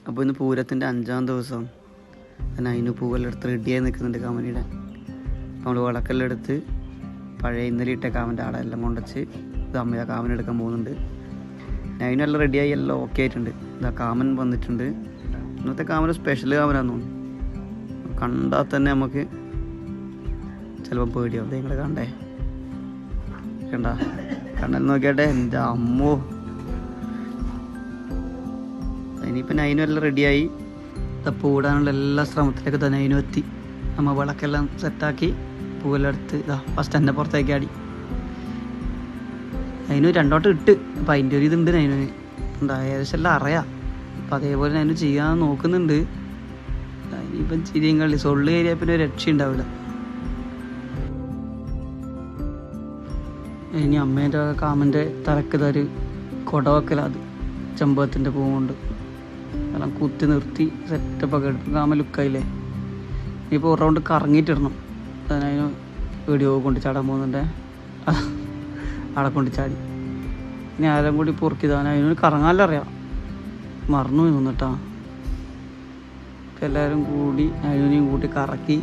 അപ്പോൾ ഇന്ന് പൂരത്തിൻ്റെ 5ാം ദിവസം ഞാൻ അതിന് പൂവെല്ലാം എടുത്ത് റെഡിയായി നിൽക്കുന്നുണ്ട് കാമനിയുടെ. നമ്മൾ വിളക്കെല്ലാം എടുത്ത് പഴയ ഇന്നലെ ഇട്ട കാമൻ്റെ ആടെ എല്ലാം കൊണ്ടുവച്ച് ഇത് അമ്മ കാമൻ എടുക്കാൻ പോകുന്നുണ്ട്. അതിനെല്ലാം റെഡിയായി എല്ലാം ഓക്കെ ആയിട്ടുണ്ട്. ഇതാ കാമൻ വന്നിട്ടുണ്ട്. ഇന്നത്തെ കാമൻ സ്പെഷ്യൽ കാമനാന്ന് തോന്നുന്നു. കണ്ടാൽ തന്നെ നമുക്ക് ചിലപ്പോൾ പേടിയാവും. നിങ്ങൾ കണ്ടേ, കണ്ട കണ്ണൽ നോക്കിയാട്ടെ, എൻ്റെ അമ്മോ. ഇനിയിപ്പോൾ നൈനും എല്ലാം റെഡിയായി പൂടാനുള്ള എല്ലാ ശ്രമത്തിലേക്ക് തന്നെ നൈനും എത്തി. നമ്മൾ വിളക്കെല്ലാം സെറ്റാക്കി പൂവെല്ലാം എടുത്ത് ഇതാ ഫസ്റ്റ് എന്നെ പുറത്തേക്ക് ആടി. അതിന് രണ്ടോട്ട് ഇട്ട് അപ്പം അതിൻ്റെ ഒരു ഇതുണ്ട് നൈനുവിന്. എന്താ ഏകദേശം എല്ലാം അറിയാം. അപ്പം അതേപോലെ നൈനു ചെയ്യാൻ നോക്കുന്നുണ്ട്. ഇനിയിപ്പം ചിരിയും കളി സൊള്ളു കയറിയാൽ പിന്നെ ഒരു രക്ഷ ഉണ്ടാവില്ല. ഇനി അമ്മേൻ്റെ കാമൻ്റെ തലക്ക് തരു കൊടവക്കലാണ് ചെമ്പകത്തിൻ്റെ പൂവ് കൊണ്ട് എല്ലാം കുത്തി നിർത്തി സെറ്റപ്പൊക്കെ എടുക്കും. കാമ ലുക്കായില്ലേ. ഇനിയിപ്പോൾ ഒരു റൗണ്ട് കറങ്ങിയിട്ടിടണം. അതിന് വീഡിയോ കൊണ്ട് ചാടാൻ പോകുന്നുണ്ട്. അവിടെ കൊണ്ട് ചാടി ഇനി ആരും കൂടി പൊറുക്കിയതാണ്. അതിനൊരു കറങ്ങാനും അറിയാം. മറന്നു നിന്നിട്ടാ. എല്ലാവരും കൂടി അതിനെയും കൂട്ടി കറക്കി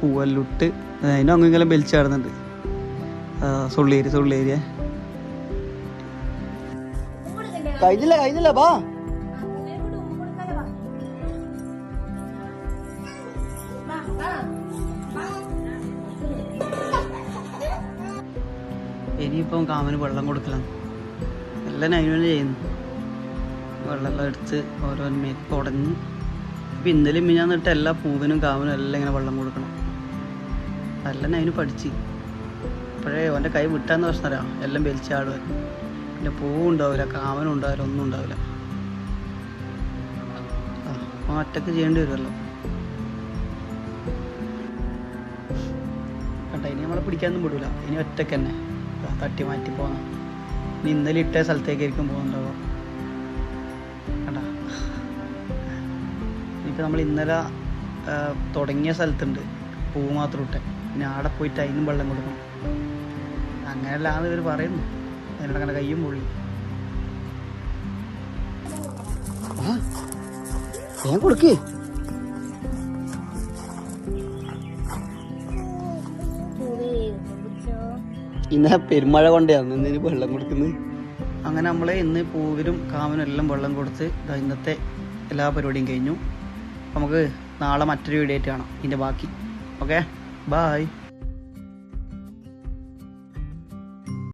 പൂവെല്ലാം ഇട്ട് അതിനും അങ്ങെങ്കിലും വലിച്ചാടുന്നുണ്ട്. സൊള്ളേരിയ കഴിഞ്ഞില്ല ബാ. ഇനിയിപ്പം കാമന് വെള്ളം കൊടുക്കലാണ്. എല്ലാം നൈനുവിനെ ചെയ്യുന്നു. വെള്ളമെല്ലാം എടുത്ത് ഓരോന്ന് മേത്ത് തുടങ്ങി. ഇപ്പം ഇന്നലെ മിഞ്ഞാന്നിട്ട് എല്ലാ പൂവിനും കാമനും എല്ലാം ഇങ്ങനെ വെള്ളം കൊടുക്കണം. എല്ലാം നൈന് പഠിച്ച്. ഇപ്പോഴേ അവൻ്റെ കൈ വിട്ടാന്ന് പ്രശ്നം അറിയാം. എല്ലാം വലിച്ചാടുക. പിന്നെ പൂവും ഉണ്ടാവില്ല, കാമനും ഉണ്ടാവില്ല, ഒന്നും ഉണ്ടാവില്ല. ഒറ്റക്ക് ചെയ്യേണ്ടി വരുമല്ലോ. കണ്ട ഇനി നമ്മളെ പിടിക്കാനൊന്നും വിടില്ല. ഇനി ഒറ്റക്ക് തന്നെ തട്ടി മാറ്റി പോകാം. ഇനി ഇന്നലെ ഇട്ട സ്ഥലത്തേക്കായിരിക്കും പോകുന്നുണ്ടാവുക. കണ്ട ഇനിയിപ്പോൾ നമ്മൾ ഇന്നലെ തുടങ്ങിയ സ്ഥലത്തുണ്ട് പൂ മാത്രം ഇട്ടെ. പിന്നെ ആടെ പോയിട്ട് അതിനും വെള്ളം കൊടുക്കണം. അങ്ങനെയല്ലാന്ന് ഇവർ പറയുന്നു. അതിനോട് അങ്ങനെ കയ്യും പൊള്ളി. ഞാൻ കൊടുക്കേ ഇന്ന പെരുമഴ കൊണ്ടാണ് ഇന്ന് വെള്ളം കൊടുക്കുന്നത്. അങ്ങനെ നമ്മളെ ഇന്ന് പൂവിനും കാമനും എല്ലാം വെള്ളം കൊടുത്ത് ഇന്നത്തെ എല്ലാ പരിപാടിയും കഴിഞ്ഞു. നമുക്ക് നാളെ മറ്റൊരു വീഡിയോ ആയിട്ട് കാണാം. ഇതിൻ്റെ ബാക്കി. Okay, bye.